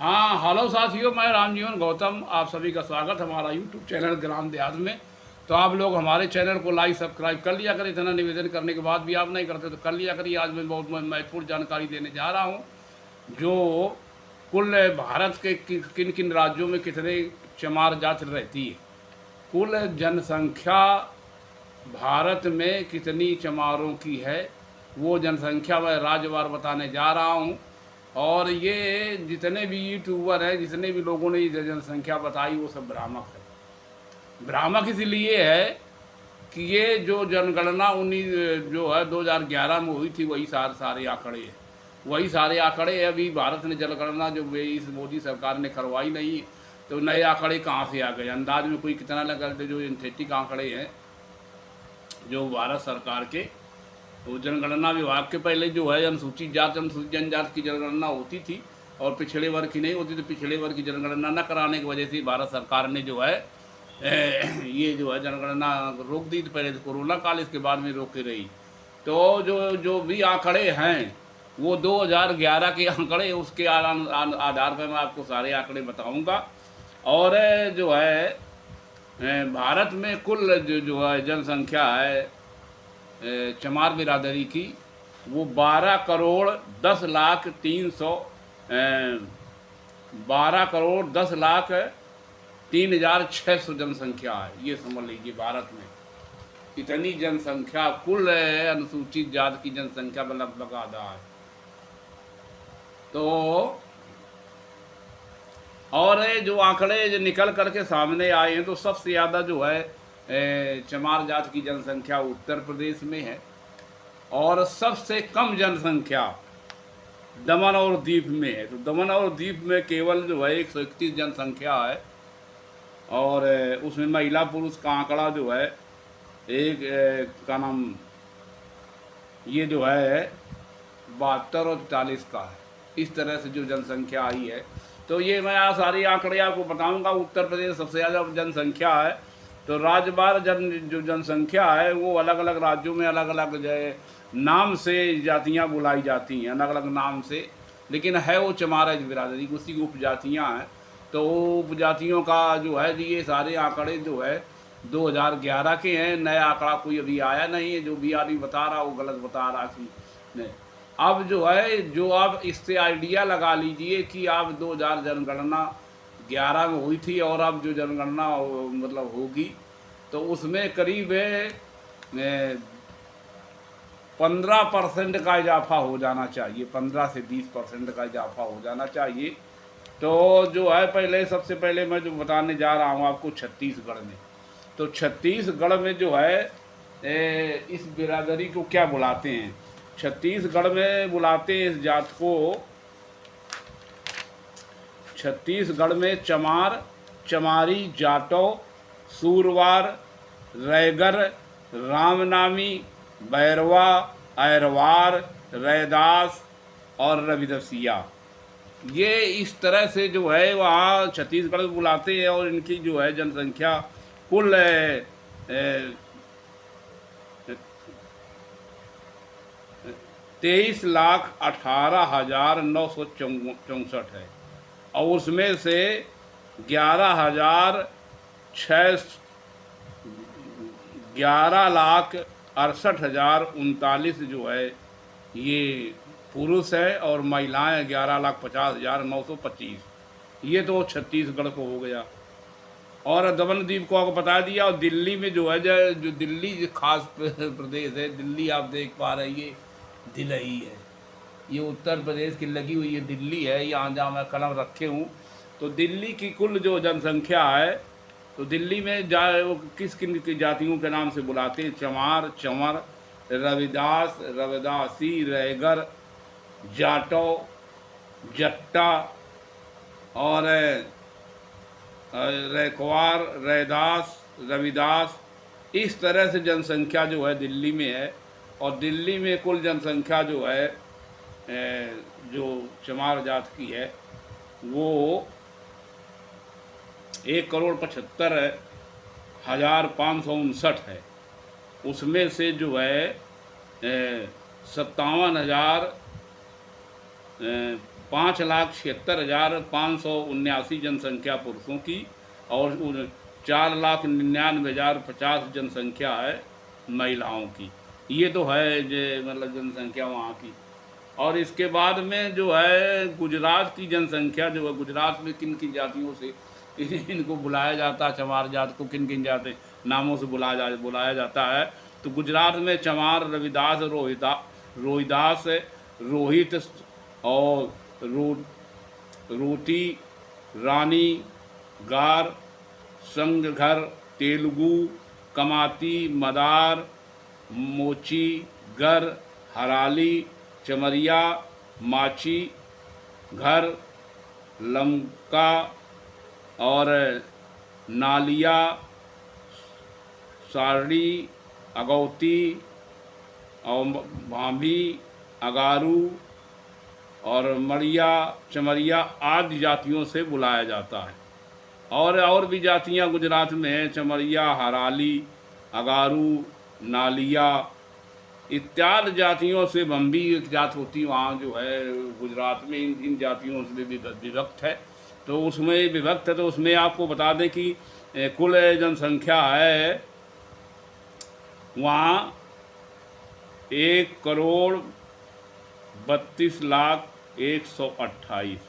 हाँ, हेलो साथियों, मैं रामजीवन गौतम, आप सभी का स्वागत है हमारा यूट्यूब चैनल ग्राम देहात में। तो आप लोग हमारे चैनल को लाइक सब्सक्राइब कर लिया करें। इतना निवेदन करने के बाद भी आप नहीं करते तो कर लिया करिए। आज मैं बहुत महत्वपूर्ण जानकारी देने जा रहा हूँ, जो कुल भारत के किन किन राज्यों में कितने चमार जाति रहती है। कुल जनसंख्या भारत में कितनी चमारों की है, वो जनसंख्या मैं राज्यवार बताने जा रहा हूँ। और ये जितने भी यूट्यूबर हैं, जितने भी लोगों ने ये जनसंख्या बताई, वो सब भ्रामक है। भ्रामक इसलिए है कि ये जो जनगणना 19 जो है 2011 में हुई थी, वही सारे आंकड़े हैं। वही सारे आंकड़े हैं। अभी भारत ने जनगणना जो इस मोदी सरकार ने करवाई नहीं, तो नए आंकड़े कहाँ से आ गए? अंदाज में कोई कितना लगा? जो सिंथेटिक आंकड़े हैं जो भारत सरकार के, तो जनगणना विभाग के पहले जो है अनुसूचित जाति अनुसूचित जनजाति की जनगणना होती थी और पिछड़े वर्ग की नहीं होती। तो पिछड़े वर्ग की जनगणना न कराने की वजह से भारत सरकार ने जो है ये जो है जनगणना रोक दी। तो पहले तो कोरोना काल, इसके बाद में रोके रही। तो जो जो भी आंकड़े हैं वो 2011 के आंकड़े, उसके आधार पर मैं आपको सारे आंकड़े बताऊंगा। और जो है भारत में कुल जो है जनसंख्या है चमार बिरादरी की, वो 12 करोड़ 10 लाख 3,600 जनसंख्या है। ये समझ लीजिए भारत में इतनी जनसंख्या कुल अनुसूचित जाति की जनसंख्या में लगभग आधा है। तो और जो आंकड़े जो निकल करके सामने आए हैं, तो सबसे ज़्यादा जो है चमार जाति की जनसंख्या उत्तर प्रदेश में है और सबसे कम जनसंख्या दमन और दीव में है। तो दमन और दीव में केवल जो है 131 जनसंख्या है और उसमें महिला पुरुष का आंकड़ा जो है का नाम ये जो है 72 और 43 का है। इस तरह से जो जनसंख्या आई है, तो ये मैं सारी आंकड़े आपको बताऊंगा। उत्तर प्रदेश सबसे ज़्यादा जनसंख्या है। तो राज्यवार जो जनसंख्या है वो अलग अलग राज्यों में अलग अलग जो है नाम से जातियां बुलाई जाती हैं, अलग अलग नाम से, लेकिन है वो चमार बिरादरी, उसी की उपजातियाँ हैं। तो उपजातियों का जो है ये सारे आंकड़े जो है 2011 के हैं। नया आंकड़ा कोई अभी आया नहीं है। जो भी आदमी बता रहा वो गलत बता रहा कि नहीं। अब जो है जो आप इससे आइडिया लगा लीजिए कि आप 2000 जनगणना 11 में हुई थी और अब जो जनगणना मतलब होगी, तो उसमें करीब 15% का इजाफा हो जाना चाहिए। 15 से 20% का इजाफा हो जाना चाहिए। तो जो है पहले सबसे पहले मैं जो बताने जा रहा हूँ आपको छत्तीसगढ़ में। तो छत्तीसगढ़ में जो है इस बिरादरी को क्या बुलाते हैं? छत्तीसगढ़ में बुलाते हैं इस जात को, छत्तीसगढ़ में चमार, चमारी, जाटो, सूरवार, रैगर, रामनामी, बैरवा, ऐरवार, रैदास और रविदसिया, ये इस तरह से जो है वहाँ छत्तीसगढ़ में बुलाते हैं। और इनकी जो है जनसंख्या कुल 23,18,964 है और उसमें से 11,68,39 जो है ये पुरुष है और महिलाएं 11,50,925। ये तो छत्तीसगढ़ को हो गया। और दमन द्वीप को आपको बता दिया। और दिल्ली में जो है जो दिल्ली जो खास प्रदेश है, दिल्ली आप देख पा रहे हैं, ये दिल्ली है, ये उत्तर प्रदेश की लगी हुई ये दिल्ली है। यहाँ जहाँ मैं कलम रखे हूँ, तो दिल्ली की कुल जो जनसंख्या है, तो दिल्ली में वो किस किन की जातियों के नाम से बुलाते हैं? चमार, चंवर, रविदास, रविदासी, रैगर, जाटो, जट्टा और रैकवार, रैदास, रविदास, इस तरह से जनसंख्या जो है दिल्ली में है। और दिल्ली में कुल जनसंख्या जो है जो चमार जात की है वो 1,75,559 है। उसमें से जो है 57,000 5,76,579 जनसंख्या पुरुषों की और 4,99,050 जनसंख्या है महिलाओं की। ये तो है जो मतलब जनसंख्या वहाँ की। और इसके बाद में जो है गुजरात की जनसंख्या जो है, गुजरात में किन किन जातियों से इनको बुलाया जाता है, चमार जात को किन किन जाते नामों से बुलाया जाता है। तो गुजरात में चमार, रविदास, रोहिदास, रोहित और रोटी, रानी, गार, संघघर, तेलुगु, कमाती, मदार, मोची, गर, हराली, चमरिया, माची, घर, लमका और नालिया, सारड़ी, अगौती और भाभी, अगारू और मड़िया, चमरिया आदि जातियों से बुलाया जाता है। और भी जातियां गुजरात में हैं, चमरिया, हराली, अगारू, नालिया इत्यादि जातियों से भम्बी एक जात होती वहाँ जो है गुजरात में, इन जातियों से विभक्त है। तो उसमें विभक्त है, तो उसमें आपको बता दें कि कुल जनसंख्या है वहाँ 1,32,128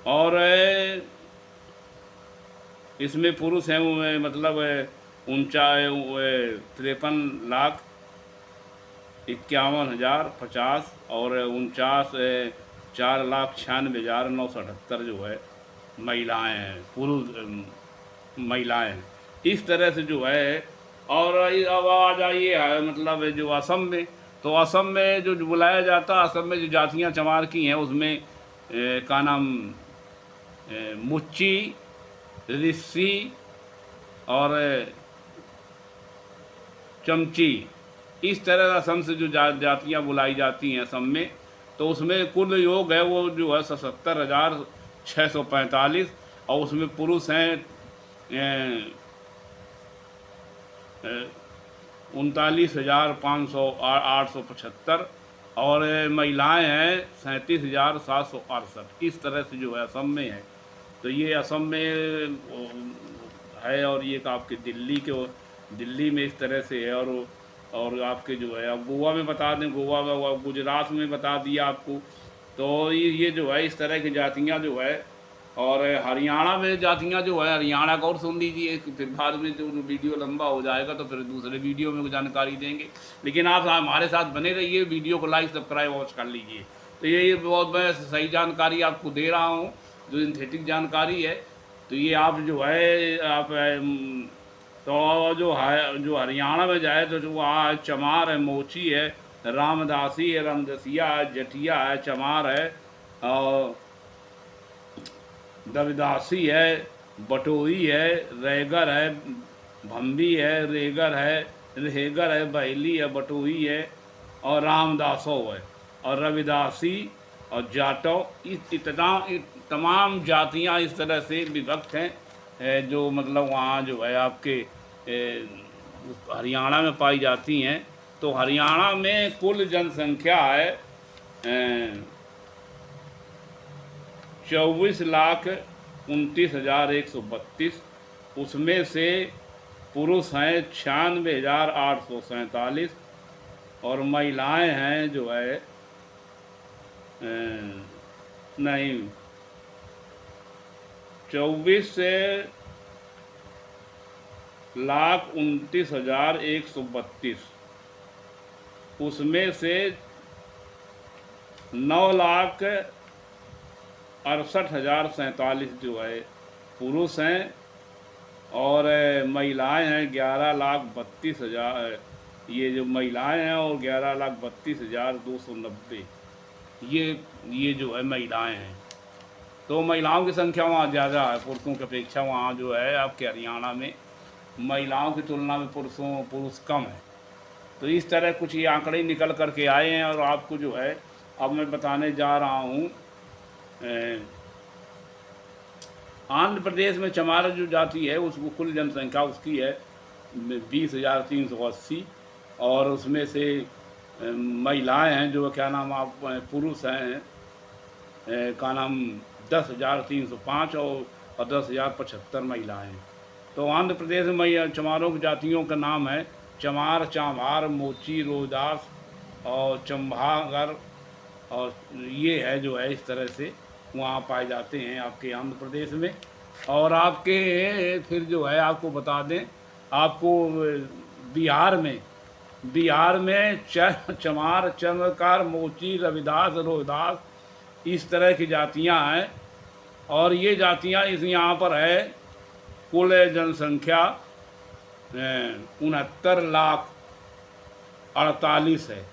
और इसमें पुरुष हैं मतलब 53,51,050 और 4,96,978 जो है महिलाएं हैं, पुरुष महिलाएं हैं। इस तरह से जो है। और अब आ जाइए मतलब जो असम में, तो असम में जो बुलाया जाता है, असम में जो जातियां चमार की हैं उसमें का नाम मुच्ची, ऋषि और चमची, इस तरह असम से जो जातियाँ बुलाई जाती हैं असम में, तो उसमें कुल योग है वो जो है 77,645 और उसमें पुरुष हैं 39,875 और महिलाएं हैं 37,768। इस तरह से जो है असम में है। तो ये असम में है। और ये आपके दिल्ली में इस तरह से है। और आपके जो है अब गोवा में बता दें, गोवा में, गुजरात में बता दिया आपको। तो ये जो है इस तरह की जातियाँ जो है। और हरियाणा में जातियाँ जो है, हरियाणा का और सुन लीजिए, फिर बाद में जो वीडियो लंबा हो जाएगा तो फिर दूसरे वीडियो में जानकारी देंगे। लेकिन आप हमारे साथ बने रहिए, वीडियो को लाइक सब्सक्राइब वॉच कर लीजिए। तो ये बहुत मैं सही जानकारी आपको दे रहा हूँ, जो सिंथेटिक जानकारी है। तो ये आप जो है आप तो जो हरियाणा में जाए तो जो वहाँ चमार है, मोची है, रामदासी है, रामदसिया है, जटिया है, चमार है और दविदासी है, बटोई है, रैगर है, भम्बी है, रेगर है, बहेली है, बटोई है और रामदासो है और रविदासी और जाटो। तमाम जातियाँ इस तरह से विभक्त हैं जो मतलब वहाँ जो है आपके हरियाणा में पाई जाती हैं। तो हरियाणा में कुल जनसंख्या है 24,29,132। उसमें से पुरुष हैं 96,847 और महिलाएं हैं जो है नहीं 24,29,132। उसमें से 9,68,047 जो है पुरुष हैं और महिलाएं हैं 11,32,000। ये जो महिलाएं हैं और 11,32,290 ये जो है महिलाएं हैं। तो महिलाओं की संख्या वहाँ ज़्यादा है पुरुषों की अपेक्षा। वहाँ जो है आपके हरियाणा में महिलाओं की तुलना में पुरुष कम है। तो इस तरह कुछ ये आंकड़े निकल करके आए हैं। और आपको जो है अब मैं बताने जा रहा हूँ आंध्र प्रदेश में चमार जो जाति है उसको कुल जनसंख्या उसकी है 20,380 और उसमें से महिलाएं हैं जो क्या नाम आप पुरुष हैं का नाम 10,305 और 10,075 महिलाएं हैं। तो आंध्र प्रदेश में चमारों की जातियों का नाम है चमार, चांभार, मोची, रोहिदास और चंभागर, और ये है जो है इस तरह से वहाँ पाए जाते हैं आपके आंध्र प्रदेश में। और आपके फिर जो है आपको बता दें, आपको बिहार में चमार, चंद्रकार, मोची, रविदास, रोहिदास इस तरह की जातियाँ हैं। और ये जातियाँ इस यहाँ पर है कुल जनसंख्या 69,48,000 है।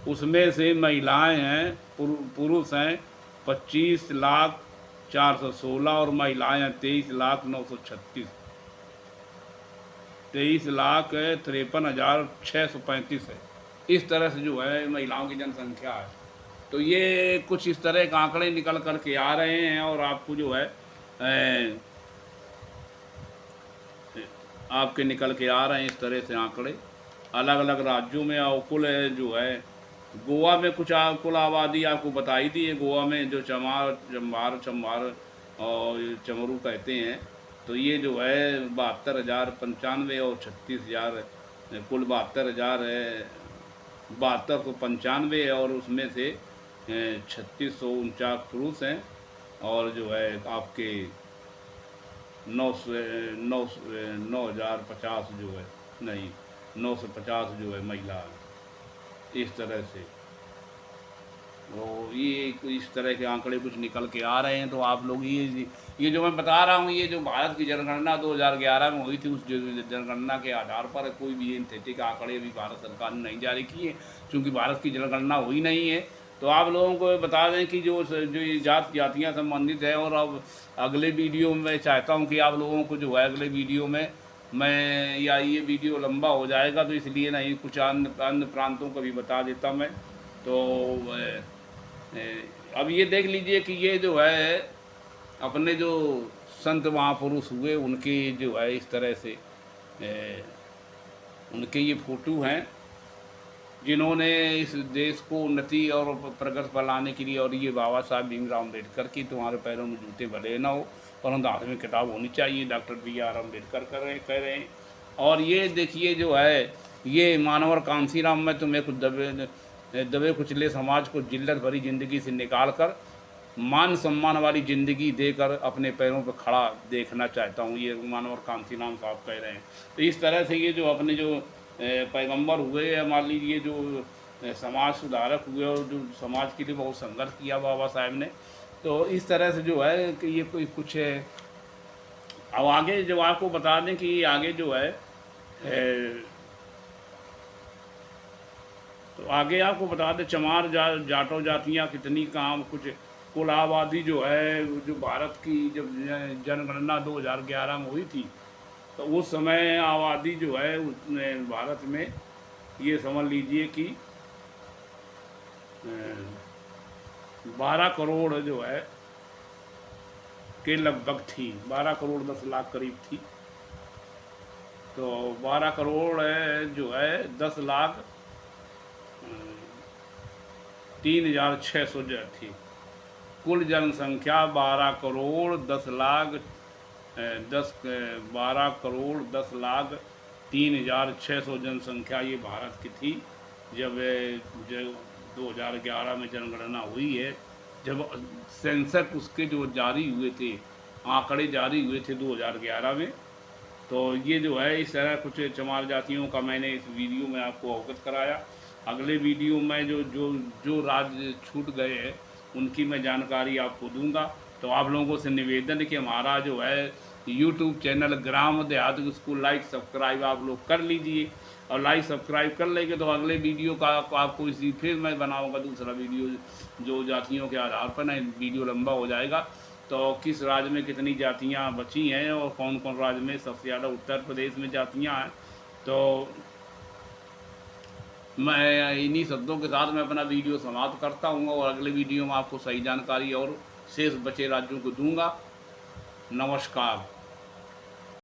उसमें से महिलाएं हैं, पुरुष हैं 25,04,16 और महिलाएं हैं 23,936, 23,53,635 है। इस तरह से जो है महिलाओं की जनसंख्या है। तो ये कुछ इस तरह के आंकड़े निकल कर के आ रहे हैं और आपको जो है आपके निकल के आ रहे हैं इस तरह से आंकड़े अलग अलग राज्यों में। और कुल जो है गोवा में कुछ कुल आबादी आपको बताई दी है। गोवा में जो चंबार और चमरू कहते हैं, तो ये जो है 72,095 और 36,000, कुल 72,000 है, 7295 और उसमें से 3649 पुरुष हैं और जो है आपके 9,050 जो है, नहीं 950 जो है महिला है। इस तरह से तो ये इस तरह के आंकड़े कुछ निकल के आ रहे हैं। तो आप लोग ये जो मैं बता रहा हूँ, ये जो भारत की जनगणना 2011 में हुई थी, उस जनगणना के आधार पर कोई भी सिंथेटिक आंकड़े भी भारत सरकार ने नहीं जारी किए, क्योंकि भारत की जनगणना हुई नहीं है। तो आप लोगों को बता दें कि जो ये जातियाँ संबंधित है। और अब अगले वीडियो में मैं चाहता हूँ कि आप लोगों को जो है अगले वीडियो में मैं, या ये वीडियो लंबा हो जाएगा तो इसलिए नहीं, कुछ अन्य प्रांतों का भी बता देता मैं। तो अब ये देख लीजिए कि ये जो है अपने जो संत महापुरुष हुए उनके जो है इस तरह से उनके ये फोटो हैं जिन्होंने इस देश को उन्नति और प्रगति पर लाने के लिए। और ये बाबा साहब भीमराव अम्बेडकर की, तुम्हारे पैरों में जूते भले ना हो परंतु हाथ में किताब होनी चाहिए, डॉक्टर BR अम्बेडकर कह रहे हैं। और ये देखिए जो है ये मानवर कांसीराम में तुम्हें कुछ दबे कुचले समाज को जिल्लत भरी ज़िंदगी से निकाल कर मान सम्मान वाली ज़िंदगी देकर अपने पैरों पर खड़ा देखना चाहता हूँ, ये मानवर कांसीराम साहब कह रहे हैं। तो इस तरह से ये जो अपने जो पैगंबर हुए, मान लीजिए जो समाज सुधारक हुए और जो समाज के लिए बहुत संघर्ष किया बाबा साहब ने, तो इस तरह से जो है कि ये कोई कुछ है। अब आगे जो आपको बता दें कि आगे जो है तो आगे आपको बता दें चमार जाटो जातियाँ कितनी काम कुछ कुल आबादी जो है, जो भारत की जब जनगणना 2011 में हुई थी तो उस समय आबादी जो है भारत में ये समझ लीजिए कि 12 करोड़ जो है के लगभग थी, 12 करोड़ 10 लाख करीब थी। तो 12 करोड़ जो है 10,03,600 जो थी। कुल जनसंख्या 12 करोड़ 10 करोड़ 10,03,600 जनसंख्या ये भारत की थी जब 2011 में जनगणना हुई है। जब सेंसस उसके जो जारी हुए थे, आंकड़े जारी हुए थे 2011 में, तो ये जो है इस तरह कुछ चमार जातियों का मैंने इस वीडियो में आपको अवगत कराया। अगले वीडियो में जो राज्य छूट गए हैं उनकी मैं जानकारी आपको दूंगा। तो आप लोगों से निवेदन है कि हमारा जो है यूट्यूब चैनल ग्राम देहात उसको लाइक सब्सक्राइब आप लोग कर लीजिए। और लाइक सब्सक्राइब कर लेंगे तो अगले वीडियो का आपको इसी फिर मैं बनाऊंगा दूसरा वीडियो जो जातियों के आधार पर ना, वीडियो लंबा हो जाएगा। तो किस राज्य में कितनी जातियाँ बची हैं और कौन कौन राज्य में सबसे ज़्यादा उत्तर प्रदेश में जातियाँ हैं। तो मैं इन्हीं शब्दों के साथ मैं अपना वीडियो समाप्त करता हूँ और अगले वीडियो में आपको सही जानकारी और शेष बचे राज्यों को दूंगा। नमस्कार।